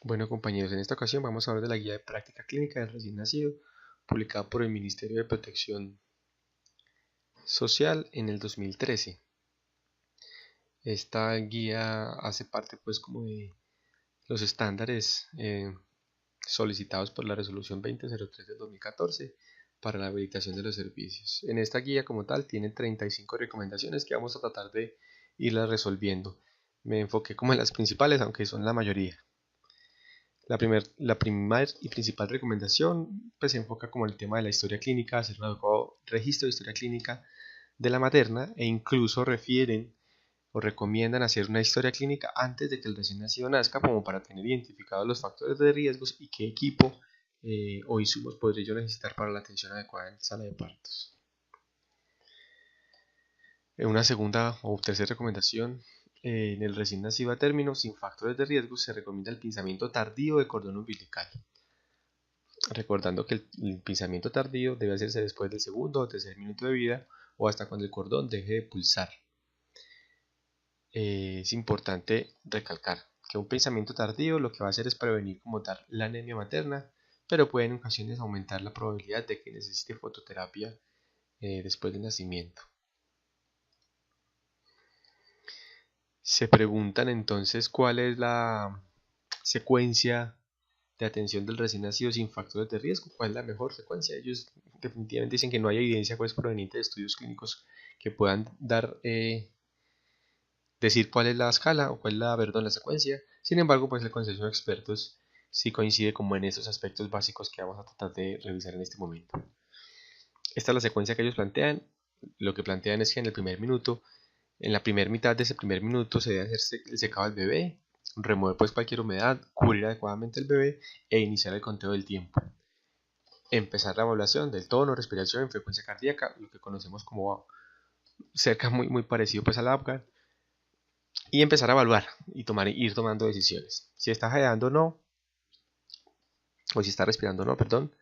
Bueno, compañeros, en esta ocasión vamos a hablar de la guía de práctica clínica del recién nacido, publicada por el Ministerio de Protección Social en el 2013. Esta guía hace parte pues como de los estándares solicitados por la resolución 2003 del 2014 para la habilitación de los servicios. En esta guía como tal tiene 35 recomendaciones que vamos a tratar de irlas resolviendo. Me enfoqué como en las principales, aunque son la mayoría. La primera y principal recomendación pues, se enfoca como el tema de la historia clínica, hacer un adecuado registro de historia clínica de la materna e incluso refieren o recomiendan hacer una historia clínica antes de que el recién nacido nazca como para tener identificados los factores de riesgos y qué equipo o insumos podría yo necesitar para la atención adecuada en sala de partos. Una segunda o tercera recomendación, en el recién nacido a término sin factores de riesgo se recomienda el pinzamiento tardío de cordón umbilical. Recordando que el pinzamiento tardío debe hacerse después del segundo o tercer minuto de vida o hasta cuando el cordón deje de pulsar. Es importante recalcar que un pinzamiento tardío lo que va a hacer es prevenir como tal la anemia materna, pero puede en ocasiones aumentar la probabilidad de que necesite fototerapia después del nacimiento. Se preguntan entonces cuál es la secuencia de atención del recién nacido sin factores de riesgo, cuál es la mejor secuencia. Ellos definitivamente dicen que no hay evidencia pues proveniente de estudios clínicos que puedan decir cuál es la escala o cuál es la secuencia. Sin embargo, pues el consenso de expertos sí coincide como en esos aspectos básicos que vamos a tratar de revisar en este momento. Esta es la secuencia que ellos plantean. Lo que plantean es que en el primer minuto, en la primera mitad de ese primer minuto se debe hacer el secado del bebé, remover pues cualquier humedad, cubrir adecuadamente el bebé e iniciar el conteo del tiempo. Empezar la evaluación del tono, respiración, frecuencia cardíaca, lo que conocemos como cerca muy parecido pues al Apgar, y empezar a evaluar y ir tomando decisiones. Si está jadeando o no, o si está respirando o no, perdón,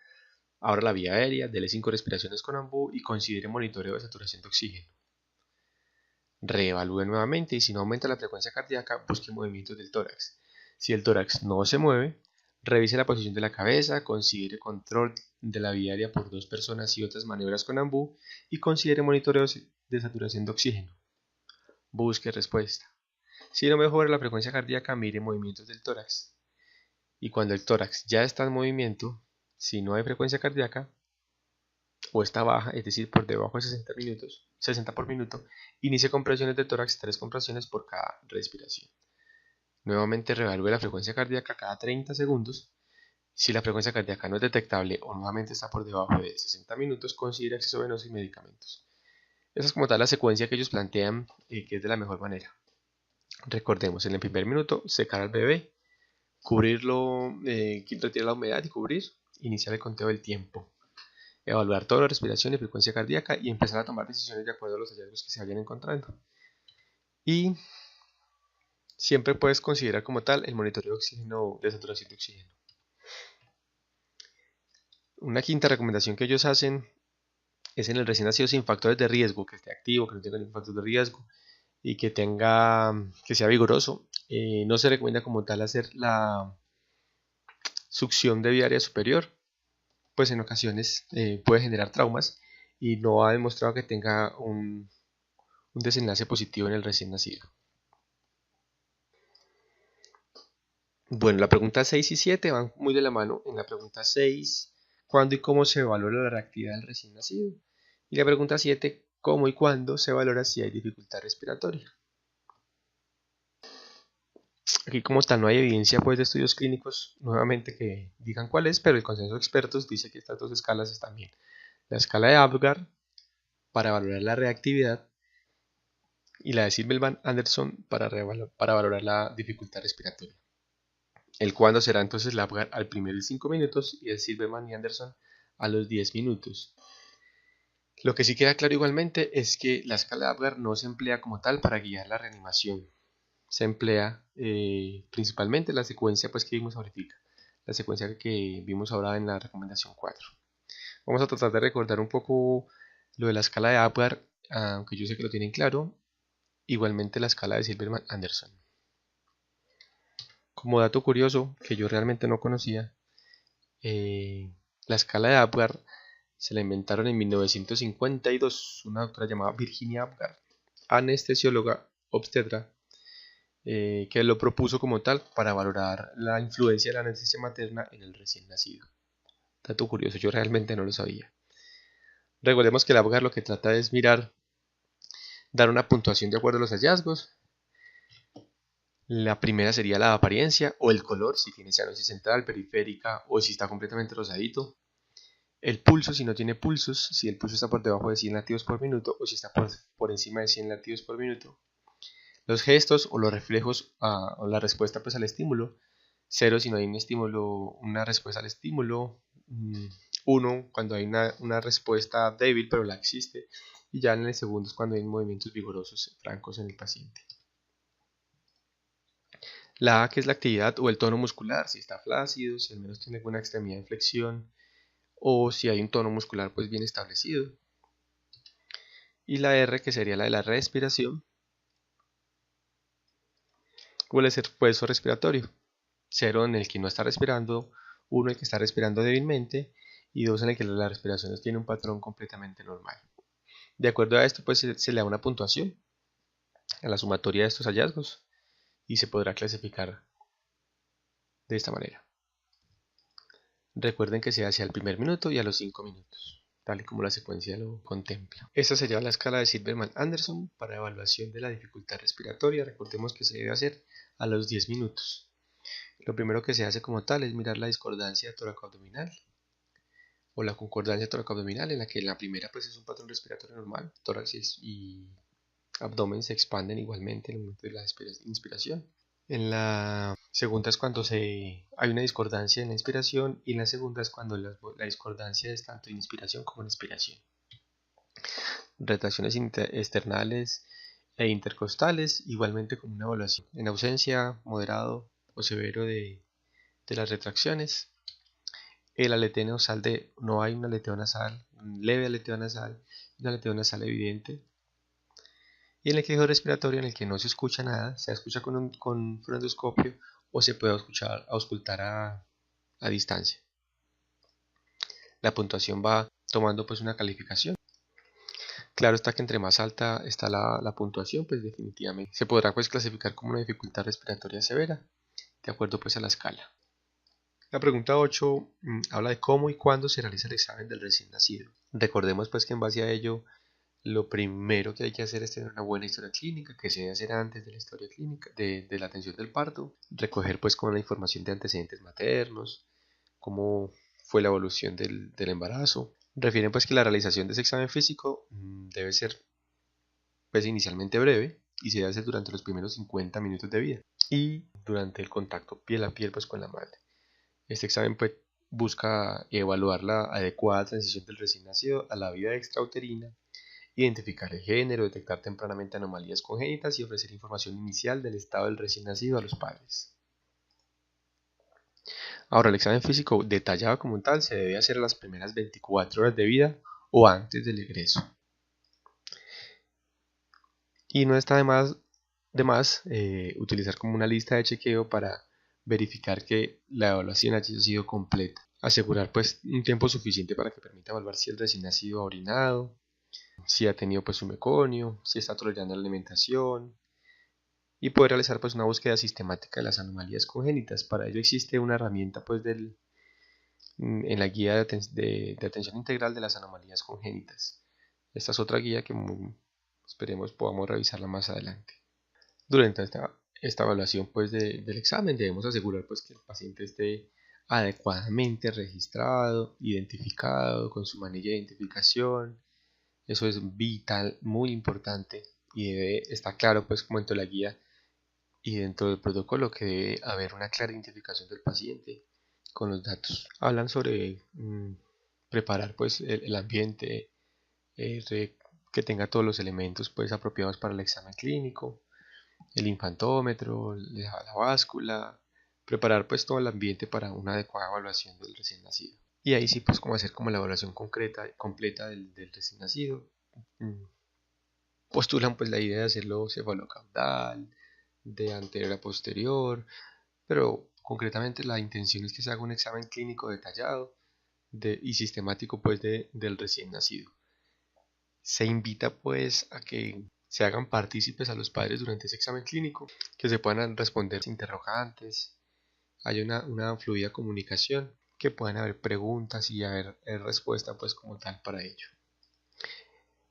abra la vía aérea, dele 5 respiraciones con ambú y considere monitoreo de saturación de oxígeno. Reevalúe nuevamente y si no aumenta la frecuencia cardíaca, busque movimientos del tórax. Si el tórax no se mueve, revise la posición de la cabeza, considere control de la vía aérea por 2 personas y otras maniobras con ambú y considere monitoreo de saturación de oxígeno. Busque respuesta. Si no mejora la frecuencia cardíaca, mire movimientos del tórax. Y cuando el tórax ya está en movimiento, si no hay frecuencia cardíaca o está baja, es decir, por debajo de 60 por minuto, inicie compresiones de tórax, 3 compresiones por cada respiración. Nuevamente reevalúe la frecuencia cardíaca cada 30 segundos. Si la frecuencia cardíaca no es detectable o nuevamente está por debajo de 60 minutos, considere acceso venoso y medicamentos. Esa es como tal la secuencia que ellos plantean que es de la mejor manera. Recordemos, en el primer minuto, secar al bebé, cubrirlo, retirar la humedad y cubrir, iniciar el conteo del tiempo, evaluar toda la respiración y frecuencia cardíaca y empezar a tomar decisiones de acuerdo a los hallazgos que se vayan encontrando. Y siempre puedes considerar como tal el monitoreo de oxígeno, de saturación de oxígeno. Una quinta recomendación que ellos hacen es en el recién nacido sin factores de riesgo, que esté activo, que no tenga ningún factor de riesgo y que sea vigoroso. No se recomienda como tal hacer la succión de vía aérea superior, pues en ocasiones puede generar traumas y no ha demostrado que tenga un desenlace positivo en el recién nacido. Bueno, la pregunta 6 y 7 van muy de la mano. En la pregunta 6, ¿cuándo y cómo se valora la reactividad del recién nacido? Y la pregunta 7, ¿cómo y cuándo se valora si hay dificultad respiratoria? Aquí como tal no hay evidencia pues de estudios clínicos nuevamente que digan cuál es, pero el consenso de expertos dice que estas dos escalas están bien. La escala de Apgar para valorar la reactividad y la de Silverman-Anderson para valorar la dificultad respiratoria. El cuándo será entonces la Apgar al primer 5 minutos y el Silverman y Anderson a los 10 minutos. Lo que sí queda claro igualmente es que la escala de Apgar no se emplea como tal para guiar la reanimación. Se emplea principalmente la secuencia pues, que vimos ahorita, la secuencia que vimos ahora en la recomendación 4. Vamos a tratar de recordar un poco lo de la escala de Apgar, aunque yo sé que lo tienen claro, igualmente la escala de Silverman-Anderson. Como dato curioso que yo realmente no conocía, la escala de Apgar se la inventaron en 1952 una doctora llamada Virginia Apgar, anestesióloga obstetra, que lo propuso como tal para valorar la influencia de la anestesia materna en el recién nacido. Dato curioso, yo realmente no lo sabía. Recordemos que el Apgar lo que trata es dar una puntuación de acuerdo a los hallazgos. La primera sería la apariencia o el color, si tiene cianosis central, periférica o si está completamente rosadito. El pulso, si no tiene pulsos, si el pulso está por debajo de 100 latidos por minuto o si está por encima de 100 latidos por minuto. Los gestos o los reflejos o la respuesta pues al estímulo. 0 si no hay un estímulo, una respuesta al estímulo. 1 cuando hay una respuesta débil pero la existe. Y ya en el segundo es cuando hay movimientos vigorosos francos en el paciente. La A, que es la actividad o el tono muscular, si está flácido, si al menos tiene alguna extremidad de flexión o si hay un tono muscular pues bien establecido. Y la R, que sería la de la respiración o el esfuerzo respiratorio. 0 en el que no está respirando, 1 en el que está respirando débilmente y 2 en el que la respiración tiene un patrón completamente normal. De acuerdo a esto pues se le da una puntuación a la sumatoria de estos hallazgos y se podrá clasificar de esta manera. Recuerden que se hace al primer minuto y a los 5 minutos, tal y como la secuencia lo contempla. Esta sería la escala de Silverman-Anderson para evaluación de la dificultad respiratoria. Recordemos que se debe hacer a los 10 minutos. Lo primero que se hace como tal es mirar la discordancia toracoabdominal o la concordancia toracoabdominal, en la que la primera pues es un patrón respiratorio normal, tórax y abdomen se expanden igualmente en el momento de la inspiración. En la segunda es cuando hay una discordancia en la inspiración y en la segunda es cuando la discordancia es tanto en inspiración como en expiración. Retracciones externales e intercostales, igualmente como una evaluación. En ausencia, moderado o severo de las retracciones. El aleteo nasal no hay un aleteo nasal, un leve aleteo nasal, un aleteo nasal evidente. Y en el quejido respiratorio en el que no se escucha nada, se escucha con un fonendoscopio o se puede auscultar a distancia. La puntuación va tomando pues una calificación. Claro está que entre más alta está la puntuación, pues definitivamente se podrá pues clasificar como una dificultad respiratoria severa, de acuerdo pues a la escala. La pregunta 8 habla de cómo y cuándo se realiza el examen del recién nacido. Recordemos pues que en base a ello lo primero que hay que hacer es tener una buena historia clínica, que se debe hacer antes de la historia clínica, de la atención del parto, recoger pues con la información de antecedentes maternos, cómo fue la evolución del embarazo. Refieren pues que la realización de ese examen físico debe ser pues inicialmente breve y se debe hacer durante los primeros 50 minutos de vida y durante el contacto piel a piel pues con la madre. Este examen pues busca evaluar la adecuada transición del recién nacido a la vida extrauterina, identificar el género, detectar tempranamente anomalías congénitas y ofrecer información inicial del estado del recién nacido a los padres. Ahora, el examen físico detallado como tal se debe hacer a las primeras 24 horas de vida o antes del egreso. Y no está de más utilizar como una lista de chequeo para verificar que la evaluación haya sido completa. Asegurar pues un tiempo suficiente para que permita evaluar si el recién nacido ha orinado, si ha tenido pues su meconio, si está tolerando la alimentación y poder realizar pues una búsqueda sistemática de las anomalías congénitas. Para ello existe una herramienta pues en la guía de atención integral de las anomalías congénitas. Esta es otra guía que esperemos podamos revisarla más adelante. Durante esta evaluación pues del examen debemos asegurar pues que el paciente esté adecuadamente registrado, identificado con su manilla de identificación. Eso es vital, muy importante y debe estar claro pues como dentro de la guía y dentro del protocolo que debe haber una clara identificación del paciente con los datos. Hablan sobre preparar pues el ambiente, que tenga todos los elementos pues apropiados para el examen clínico, el infantómetro, la báscula, preparar pues todo el ambiente para una adecuada evaluación del recién nacido. Y ahí sí pues como hacer como la evaluación completa del recién nacido. Postulan pues la idea de hacerlo cefalocaudal, de anterior a posterior, pero concretamente la intención es que se haga un examen clínico detallado y sistemático pues del recién nacido. Se invita pues a que se hagan partícipes a los padres durante ese examen clínico, que se puedan responder interrogantes, haya una fluida comunicación, que puedan haber preguntas y haber respuesta pues como tal para ello.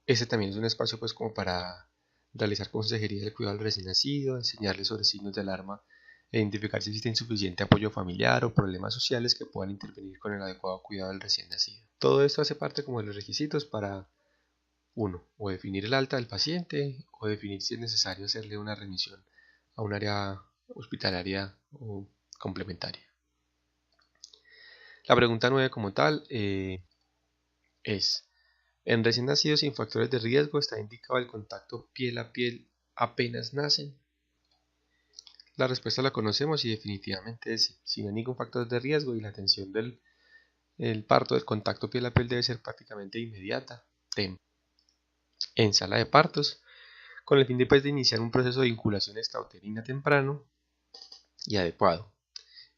Este también es un espacio pues como para realizar consejería del cuidado del recién nacido, enseñarles sobre signos de alarma e identificar si existe insuficiente apoyo familiar o problemas sociales que puedan intervenir con el adecuado cuidado del recién nacido. Todo esto hace parte como de los requisitos para uno, o definir el alta del paciente o definir si es necesario hacerle una remisión a un área hospitalaria o complementaria. La pregunta 9 como tal es, en recién nacidos sin factores de riesgo está indicado el contacto piel a piel apenas nacen. La respuesta la conocemos y definitivamente es sí. Si no hay ningún factor de riesgo y la atención del parto del contacto piel a piel debe ser prácticamente inmediata, en sala de partos, con el fin de iniciar un proceso de vinculación extrauterina temprano y adecuado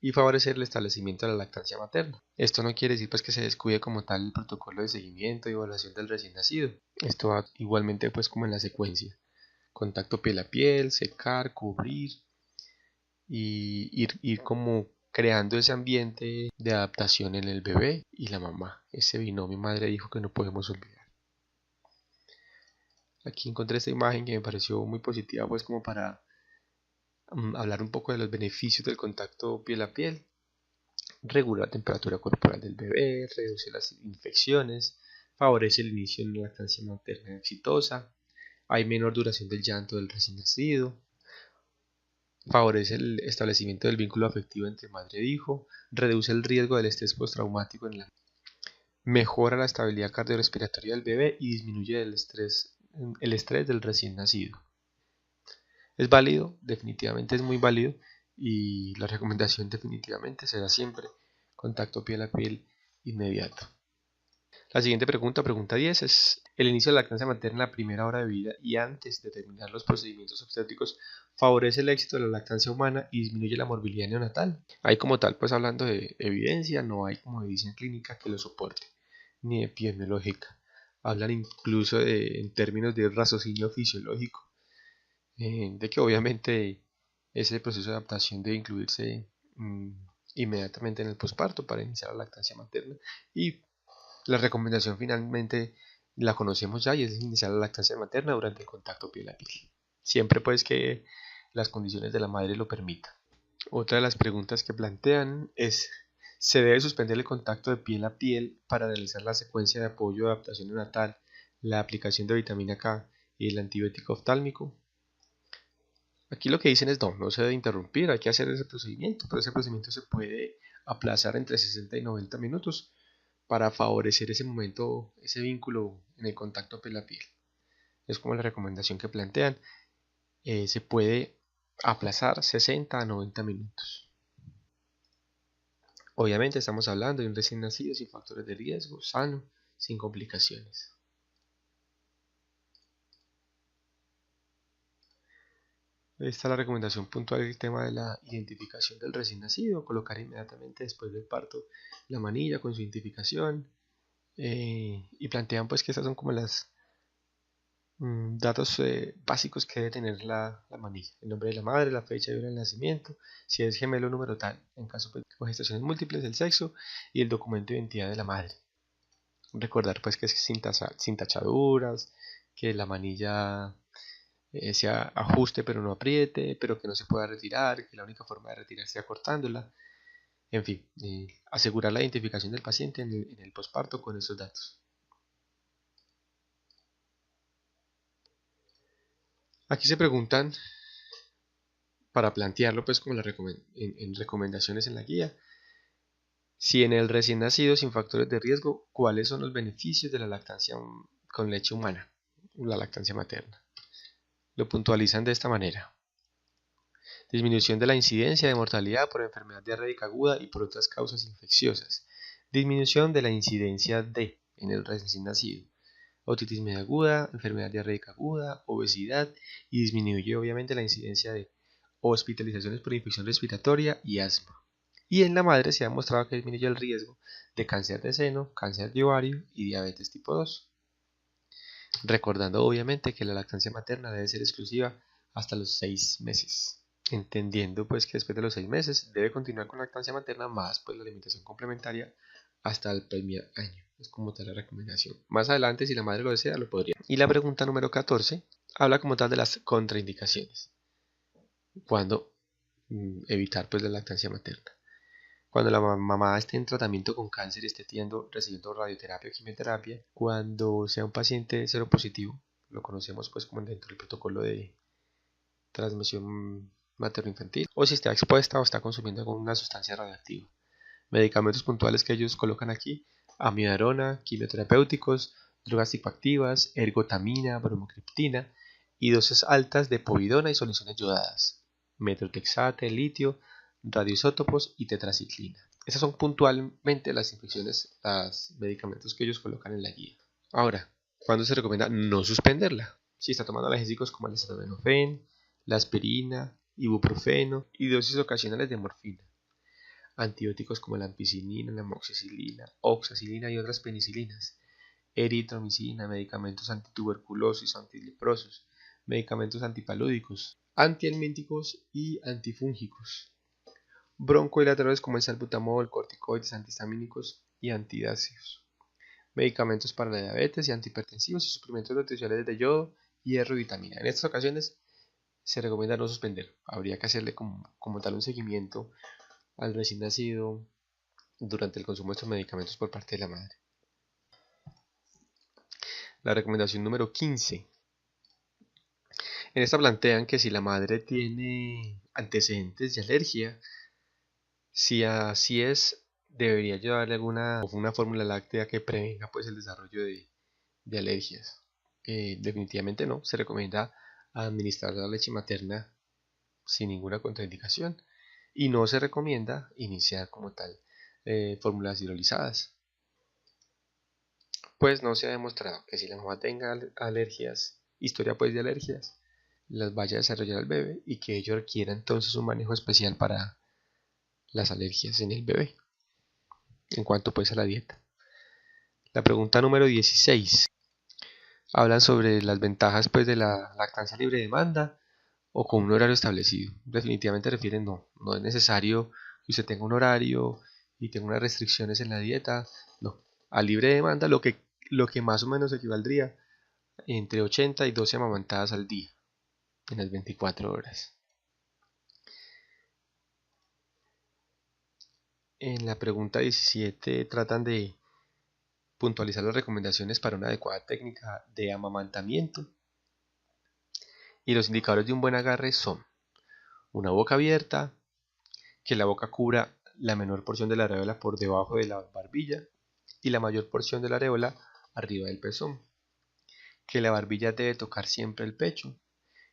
y favorecer el establecimiento de la lactancia materna. Esto no quiere decir pues que se descuide como tal el protocolo de seguimiento y evaluación del recién nacido. Esto va igualmente pues como en la secuencia. Contacto piel a piel, secar, cubrir y ir como creando ese ambiente de adaptación en el bebé y la mamá, ese binomio madre-hijo que no podemos olvidar. Aquí encontré esta imagen que me pareció muy positiva pues como para hablar un poco de los beneficios del contacto piel a piel. Regula la temperatura corporal del bebé, reduce las infecciones, favorece el inicio de una lactancia materna exitosa, hay menor duración del llanto del recién nacido, favorece el establecimiento del vínculo afectivo entre madre e hijo, reduce el riesgo del estrés postraumático en la mejora la estabilidad cardiorrespiratoria del bebé y disminuye el estrés del recién nacido. Es válido, definitivamente es muy válido y la recomendación definitivamente será siempre contacto piel a piel inmediato. La siguiente pregunta, pregunta 10, es el inicio de la lactancia materna en la primera hora de vida y antes de terminar los procedimientos obstétricos favorece el éxito de la lactancia humana y disminuye la morbilidad neonatal. Hay como tal, pues hablando de evidencia, no hay como evidencia clínica que lo soporte, ni epidemiológica. Hablan incluso en términos de raciocinio fisiológico, de que obviamente ese proceso de adaptación debe incluirse inmediatamente en el posparto para iniciar la lactancia materna y la recomendación finalmente la conocemos ya y es iniciar la lactancia materna durante el contacto piel a piel, siempre pues que las condiciones de la madre lo permitan. Otra de las preguntas que plantean es, ¿se debe suspender el contacto de piel a piel para realizar la secuencia de apoyo de adaptación neonatal, la aplicación de vitamina K y el antibiótico oftálmico? Aquí lo que dicen es no se debe interrumpir, hay que hacer ese procedimiento, pero ese procedimiento se puede aplazar entre 60 y 90 minutos para favorecer ese momento, ese vínculo en el contacto piel a piel. Es como la recomendación que plantean, se puede aplazar 60 a 90 minutos. Obviamente estamos hablando de un recién nacido sin factores de riesgo, sano, sin complicaciones. Esta es la recomendación puntual del tema de la identificación del recién nacido, colocar inmediatamente después del parto la manilla con su identificación y plantean pues que estas son como las datos básicos que debe tener la manilla: el nombre de la madre, la fecha de nacimiento, si es gemelo número tal, en caso de gestaciones múltiples, el sexo y el documento de identidad de la madre. Recordar pues que es sin tachaduras, que la manilla se ajuste pero no apriete, pero que no se pueda retirar, que la única forma de retirar sea cortándola. En fin, asegurar la identificación del paciente en el posparto con esos datos. Aquí se preguntan, para plantearlo pues como en recomendaciones en la guía, si en el recién nacido sin factores de riesgo, ¿cuáles son los beneficios de la lactancia con leche humana, la lactancia materna? Lo puntualizan de esta manera: disminución de la incidencia de mortalidad por enfermedad diarreica aguda y por otras causas infecciosas, disminución de la incidencia en el recién nacido, otitis media aguda, enfermedad diarreica aguda, obesidad, y disminuye obviamente la incidencia de hospitalizaciones por infección respiratoria y asma. Y en la madre se ha demostrado que disminuye el riesgo de cáncer de seno, cáncer de ovario y diabetes tipo 2. Recordando obviamente que la lactancia materna debe ser exclusiva hasta los 6 meses. Entendiendo pues que después de los 6 meses debe continuar con lactancia materna más pues la alimentación complementaria hasta el primer año. Es como tal la recomendación. Más adelante, si la madre lo desea, lo podría. Y la pregunta número 14 habla como tal de las contraindicaciones. ¿Cuándo evitar pues la lactancia materna? Cuando la mamá esté en tratamiento con cáncer y esté recibiendo radioterapia o quimioterapia, cuando sea un paciente seropositivo, lo conocemos pues como dentro del protocolo de transmisión materno-infantil, o si está expuesta o está consumiendo alguna sustancia radiactiva. Medicamentos puntuales que ellos colocan aquí: amiodarona, quimioterapéuticos, drogas psicoactivas, ergotamina, bromocriptina y dosis altas de povidona y soluciones yodadas, metrotexate, litio, radioisótopos y tetraciclina. Esas son puntualmente las infecciones, los medicamentos que ellos colocan en la guía. Ahora, ¿cuándo se recomienda no suspenderla? Si está tomando analgésicos como el acetaminofén, la aspirina, ibuprofeno y dosis ocasionales de morfina. Antibióticos como la ampicilina, la amoxicilina, oxacilina y otras penicilinas. Eritromicina, medicamentos antituberculosis, antileprosos, medicamentos antipalúdicos, antihelmínticos y antifúngicos. Broncodilatadores como el salbutamol, corticoides, antihistamínicos y antidáceos. Medicamentos para la diabetes y antihipertensivos y suplementos nutricionales de yodo, hierro y vitamina. En estas ocasiones se recomienda no suspender. Habría que hacerle como tal un seguimiento al recién nacido durante el consumo de estos medicamentos por parte de la madre. La recomendación número 15. En esta plantean que si la madre tiene antecedentes de alergia, si así es, debería llevarle una fórmula láctea que prevenga pues el desarrollo de alergias. Definitivamente no, se recomienda administrar la leche materna sin ninguna contraindicación y no se recomienda iniciar como tal fórmulas hidrolizadas, pues no se ha demostrado que si la mamá tenga alergias, historia pues de alergias, las vaya a desarrollar el bebé y que ello requiera entonces un manejo especial para las alergias en el bebé. En cuanto pues a la dieta, la pregunta número 16 hablan sobre las ventajas pues de la lactancia libre demanda o con un horario establecido. Definitivamente refieren no es necesario que usted tenga un horario y tenga unas restricciones en la dieta. No, a libre demanda lo que más o menos equivaldría entre 80 y 12 amamantadas al día en las 24 horas. En la pregunta 17 tratan de puntualizar las recomendaciones para una adecuada técnica de amamantamiento, y los indicadores de un buen agarre son una boca abierta, que la boca cubra la menor porción de la areola por debajo de la barbilla y la mayor porción de la areola arriba del pezón, que la barbilla debe tocar siempre el pecho,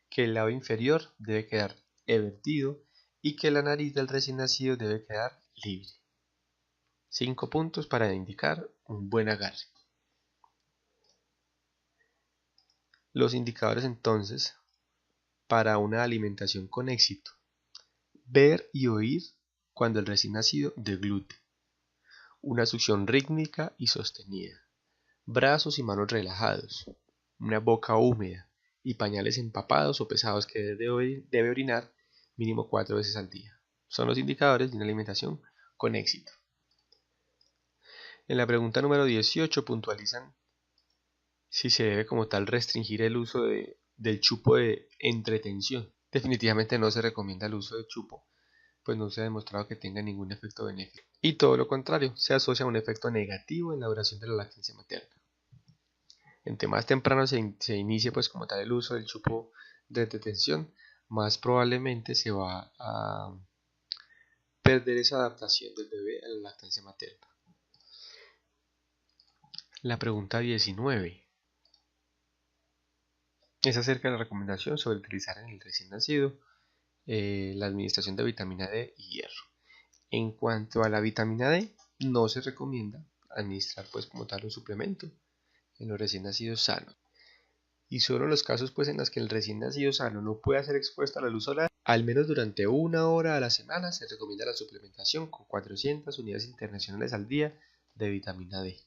que el lado inferior debe quedar evertido y que la nariz del recién nacido debe quedar libre. 5 puntos para indicar un buen agarre. Los indicadores entonces para una alimentación con éxito: ver y oír cuando el recién nacido deglute, una succión rítmica y sostenida, brazos y manos relajados, una boca húmeda y pañales empapados o pesados que debe orinar mínimo 4 veces al día. Son los indicadores de una alimentación con éxito. En la pregunta número 18 puntualizan si se debe como tal restringir el uso del chupo de entretención. Definitivamente no se recomienda el uso de chupo, pues no se ha demostrado que tenga ningún efecto benéfico. Y todo lo contrario, se asocia a un efecto negativo en la duración de la lactancia materna. Entre más temprano se inicie pues como tal el uso del chupo de entretención, más probablemente se va a perder esa adaptación del bebé a la lactancia materna. La pregunta 19 es acerca de la recomendación sobre utilizar en el recién nacido la administración de vitamina D y hierro. En cuanto a la vitamina D, no se recomienda administrar pues como tal un suplemento en los recién nacidos sanos. Y solo en los casos pues en los que el recién nacido sano no pueda ser expuesto a la luz solar, Al menos durante 1 hora a la semana se recomienda la suplementación con 400 unidades internacionales al día de vitamina D.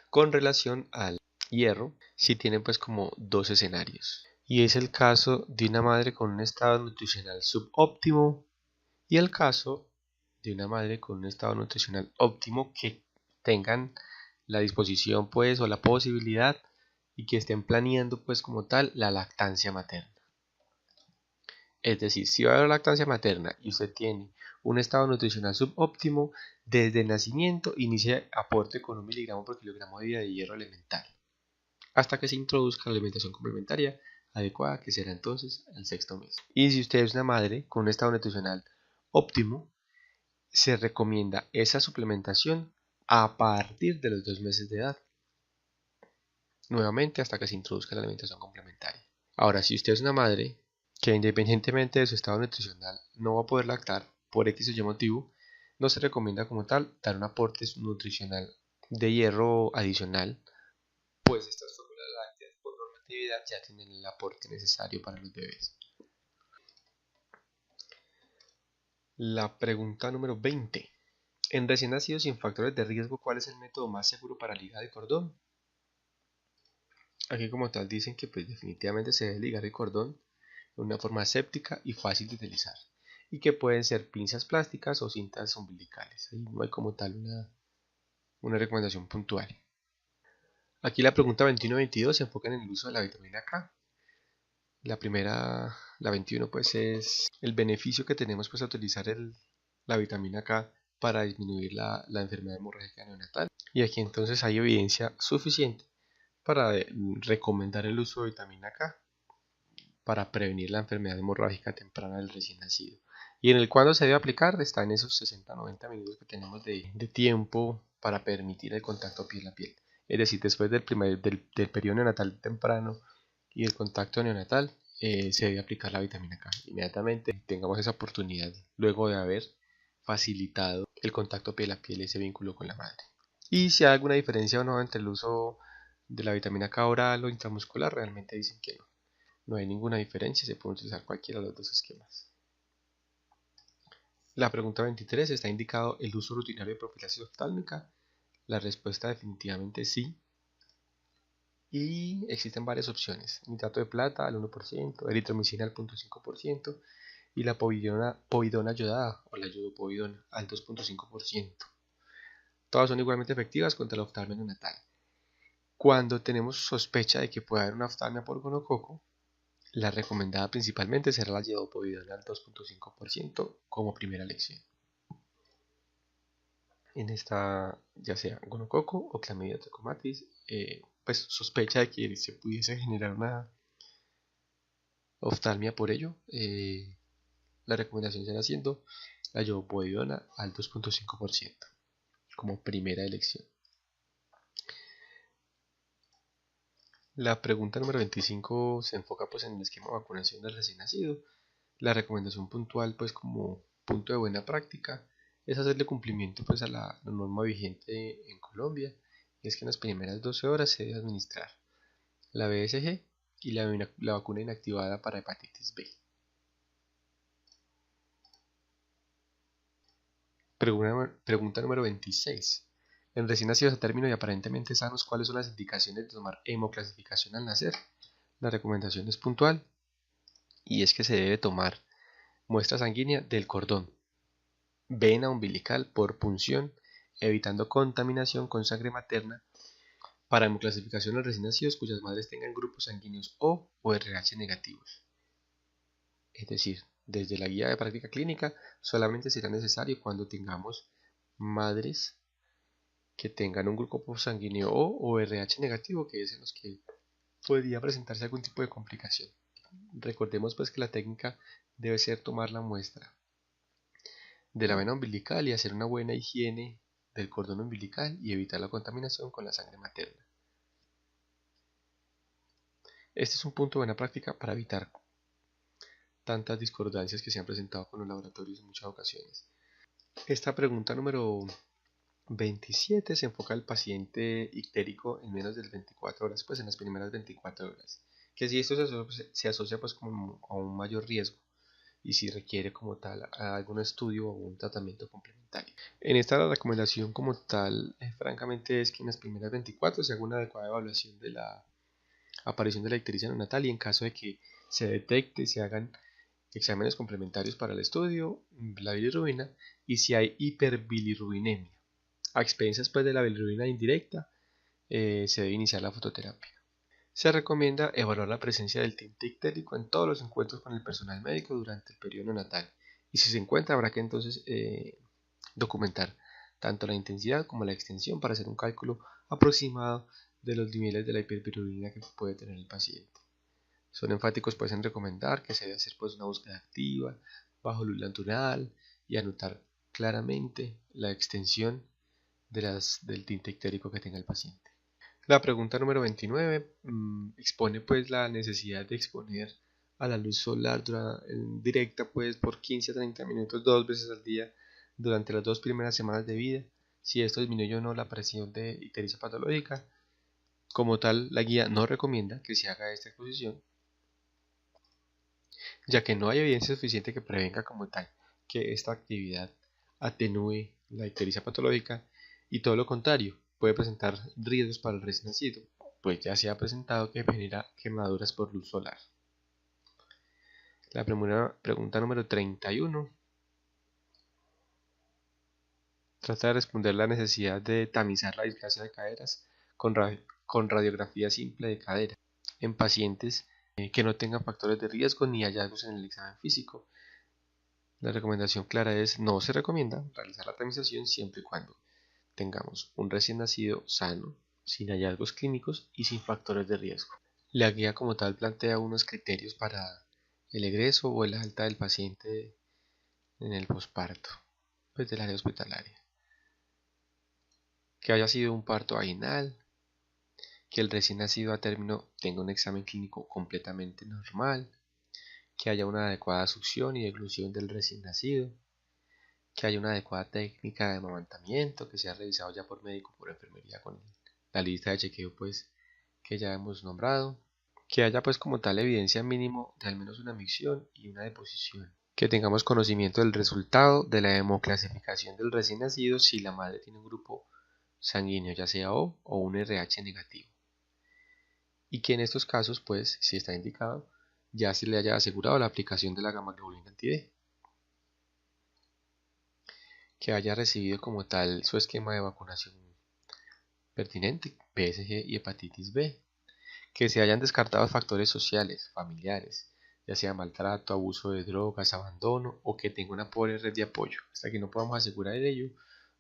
Con relación al hierro, sí tienen pues como dos escenarios. Y es el caso de una madre con un estado nutricional subóptimo y el caso de una madre con un estado nutricional óptimo que tengan la disposición pues o la posibilidad y que estén planeando pues como tal la lactancia materna. Es decir, si va a haber lactancia materna y usted tiene un estado nutricional subóptimo, desde el nacimiento inicia aporte con 1 miligramo por kilogramo de vida de hierro elemental, hasta que se introduzca la alimentación complementaria adecuada, que será entonces el 6º mes. Y si usted es una madre con un estado nutricional óptimo, se recomienda esa suplementación a partir de los 2 meses de edad, nuevamente hasta que se introduzca la alimentación complementaria. Ahora, si usted es una madre que independientemente de su estado nutricional no va a poder lactar por X o Y motivo, no se recomienda como tal dar un aporte nutricional de hierro adicional, pues estas fórmulas lácteas por normatividad ya tienen el aporte necesario para los bebés. La pregunta número 20. En recién nacidos sin factores de riesgo, ¿cuál es el método más seguro para ligar el cordón? Aquí como tal dicen que pues definitivamente se debe ligar el cordón de una forma aséptica y fácil de utilizar, y que pueden ser pinzas plásticas o cintas umbilicales. Ahí no hay como tal una recomendación puntual. Aquí la pregunta 21 y 22 se enfocan en el uso de la vitamina K. La primera, la 21, pues es el beneficio que tenemos pues a utilizar la vitamina K para disminuir la enfermedad hemorrágica neonatal. Y aquí entonces hay evidencia suficiente para recomendar el uso de vitamina K para prevenir la enfermedad hemorrágica temprana del recién nacido. Y en el cuándo se debe aplicar está en esos 60-90 minutos que tenemos de tiempo para permitir el contacto piel a piel. Es decir, después del periodo neonatal temprano y el contacto neonatal, se debe aplicar la vitamina K. Inmediatamente tengamos esa oportunidad, luego de haber facilitado el contacto piel a piel, ese vínculo con la madre. Y si hay alguna diferencia o no entre el uso de la vitamina K oral o intramuscular, realmente dicen que no. No hay ninguna diferencia, se puede utilizar cualquiera de los dos esquemas. La pregunta 23, ¿está indicado el uso rutinario de profilaxis oftálmica? La respuesta definitivamente sí. Y existen varias opciones: nitrato de plata al 1%, eritromicina al 0.5% y la povidona yodada o la yodopovidona al 2.5%. Todas son igualmente efectivas contra la oftalmia neonatal. Cuando tenemos sospecha de que puede haber una oftalmia por gonococo, la recomendada principalmente será la yodopovidona al 2.5% como primera elección. En esta, ya sea gonococo o Chlamydia trachomatis, pues sospecha de que se pudiese generar una oftalmia por ello, la recomendación será siendo la yodopovidona al 2.5% como primera elección. La pregunta número 25 se enfoca pues en el esquema de vacunación del recién nacido. La recomendación puntual pues como punto de buena práctica es hacerle cumplimiento pues a la norma vigente en Colombia, y es que en las primeras 12 horas se debe administrar la BCG y la vacuna inactivada para hepatitis B. Pregunta número 26. En recién nacidos a término y aparentemente sanos, ¿cuáles son las indicaciones de tomar hemoclasificación al nacer? La recomendación es puntual y es que se debe tomar muestra sanguínea del cordón, vena umbilical por punción, evitando contaminación con sangre materna, para hemoclasificación en recién nacidos cuyas madres tengan grupos sanguíneos O o RH negativos. Es decir, desde la guía de práctica clínica solamente será necesario cuando tengamos madres que tengan un grupo sanguíneo O o RH negativo, que es en los que podría presentarse algún tipo de complicación. Recordemos pues que la técnica debe ser tomar la muestra de la vena umbilical y hacer una buena higiene del cordón umbilical y evitar la contaminación con la sangre materna. Este es un punto de buena práctica para evitar tantas discordancias que se han presentado con los laboratorios en muchas ocasiones. Esta pregunta número 27 se enfoca al paciente ictérico en menos de 24 horas, pues en las primeras 24 horas. Que si esto se asocia pues como a un mayor riesgo, y si requiere como tal algún estudio o un tratamiento complementario. En esta la recomendación como tal, francamente, es que en las primeras 24 se haga una adecuada evaluación de la aparición de la ictericia neonatal y en caso de que se detecte, se hagan exámenes complementarios para el estudio, la bilirrubina y si hay hiperbilirrubinemia. A expensas pues de la bilirrubina indirecta, se debe iniciar la fototerapia. Se recomienda evaluar la presencia del tinte ictérico en todos los encuentros con el personal médico durante el periodo neonatal y si se encuentra habrá que entonces documentar tanto la intensidad como la extensión para hacer un cálculo aproximado de los niveles de la hiperbilirrubina que puede tener el paciente. Son enfáticos pues en recomendar que se debe hacer pues una búsqueda activa, bajo luz natural y anotar claramente la extensión del tinte ictérico que tenga el paciente. La pregunta número 29 expone pues la necesidad de exponer a la luz solar directa pues por 15 a 30 minutos 2 veces al día durante las 2 primeras semanas de vida, si esto disminuye o no la aparición de ictericia patológica. Como tal, la guía no recomienda que se haga esta exposición, ya que no hay evidencia suficiente que prevenga como tal que esta actividad atenúe la ictericia patológica y todo lo contrario, puede presentar riesgos para el recién nacido, pues ya se ha presentado que genera quemaduras por luz solar. La primera pregunta número 31 trata de responder la necesidad de tamizar la displasia de caderas con radiografía simple de cadera en pacientes que no tengan factores de riesgo ni hallazgos en el examen físico. La recomendación clara es: no se recomienda realizar la tamización siempre y cuando tengamos un recién nacido sano, sin hallazgos clínicos y sin factores de riesgo. La guía como tal plantea unos criterios para el egreso o el alta del paciente en el posparto, pues del área hospitalaria. Que haya sido un parto vaginal, que el recién nacido a término tenga un examen clínico completamente normal, que haya una adecuada succión y deglución del recién nacido, que haya una adecuada técnica de amamantamiento, que sea revisado ya por médico, por enfermería con la lista de chequeo pues que ya hemos nombrado, que haya pues como tal evidencia mínimo de al menos una micción y una deposición, que tengamos conocimiento del resultado de la hemoclasificación del recién nacido si la madre tiene un grupo sanguíneo ya sea O o un RH negativo, y que en estos casos pues si está indicado ya se le haya asegurado la aplicación de la gamma globulina anti-D, que haya recibido como tal su esquema de vacunación pertinente, PSG y hepatitis B, que se hayan descartado factores sociales, familiares, ya sea maltrato, abuso de drogas, abandono o que tenga una pobre red de apoyo. Hasta que no podamos asegurar de ello,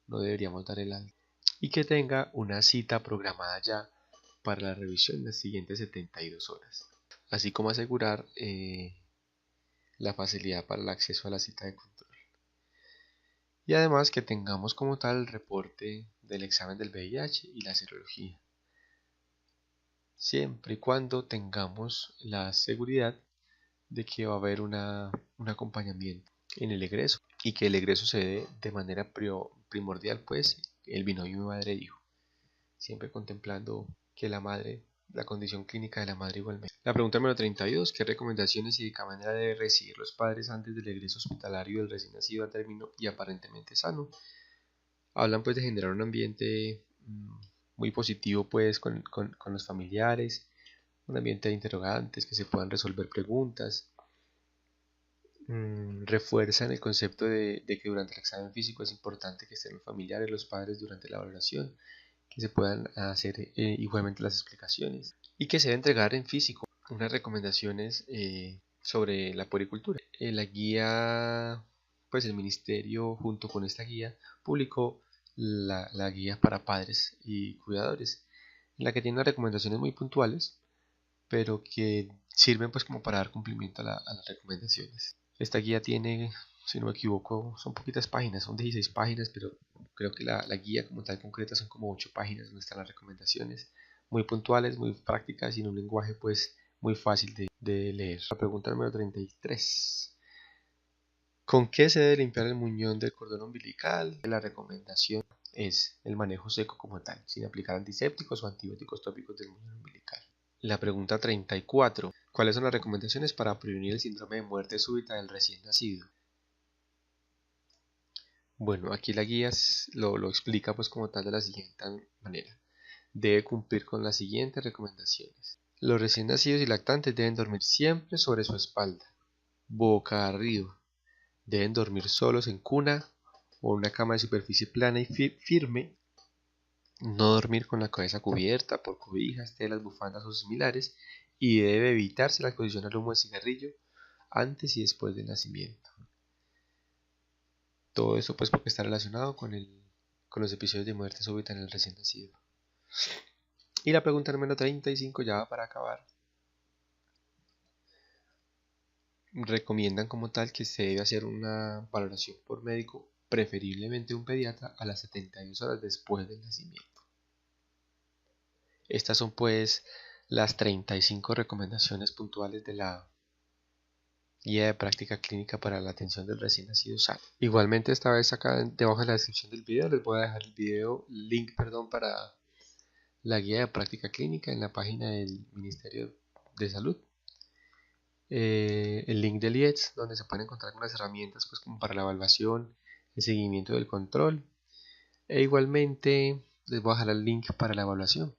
no deberíamos dar el alta. Y que tenga una cita programada ya para la revisión en las siguientes 72 horas. Así como asegurar la facilidad para el acceso a la cita de control. Y además que tengamos como tal el reporte del examen del VIH y la serología, siempre y cuando tengamos la seguridad de que va a haber un acompañamiento en el egreso y que el egreso se dé de manera primordial pues el binomio madre-hijo, siempre contemplando que la condición clínica de la madre igualmente. La pregunta número 32: ¿qué recomendaciones y de qué manera deben recibir los padres antes del egreso hospitalario del recién nacido a término y aparentemente sano? Hablan pues de generar un ambiente muy positivo pues con los familiares, un ambiente de interrogantes, que se puedan resolver preguntas. Refuerzan el concepto de que durante el examen físico es importante que estén los familiares, los padres durante la valoración, que se puedan hacer igualmente las explicaciones y que se debe entregar en físico unas recomendaciones sobre la puericultura. La guía, pues el ministerio junto con esta guía publicó la guía para padres y cuidadores, en la que tiene unas recomendaciones muy puntuales, pero que sirven pues como para dar cumplimiento a las recomendaciones. Esta guía tiene, si no me equivoco, son poquitas páginas, son 16 páginas, pero creo que la guía como tal concreta son como 8 páginas donde están las recomendaciones, muy puntuales, muy prácticas y en un lenguaje pues muy fácil de leer. La pregunta número 33: ¿con qué se debe limpiar el muñón del cordón umbilical? La recomendación es el manejo seco como tal, sin aplicar antisépticos o antibióticos tópicos del muñón umbilical. La pregunta 34: ¿Cuáles son las recomendaciones para prevenir el síndrome de muerte súbita del recién nacido? Bueno, aquí la guía lo explica pues como tal de la siguiente manera. Debe cumplir con las siguientes recomendaciones. Los recién nacidos y lactantes deben dormir siempre sobre su espalda, boca arriba. Deben dormir solos en cuna o una cama de superficie plana y firme. No dormir con la cabeza cubierta por cobijas, telas, bufandas o similares, y debe evitarse la exposición al humo de cigarrillo antes y después del nacimiento. Todo eso pues porque está relacionado con los episodios de muerte súbita en el recién nacido. Y la pregunta número 35 ya va para acabar. Recomiendan como tal que se debe hacer una valoración por médico, preferiblemente un pediatra, a las 72 horas después del nacimiento. Estas son pues las 35 recomendaciones puntuales de la guía de práctica clínica para la atención del recién nacido sano. Igualmente esta vez acá debajo de la descripción del video les voy a dejar el link para la guía de práctica clínica en la página del Ministerio de Salud. El link del IETS donde se pueden encontrar unas herramientas pues como para la evaluación, el seguimiento del control, e igualmente les voy a dejar el link para la evaluación.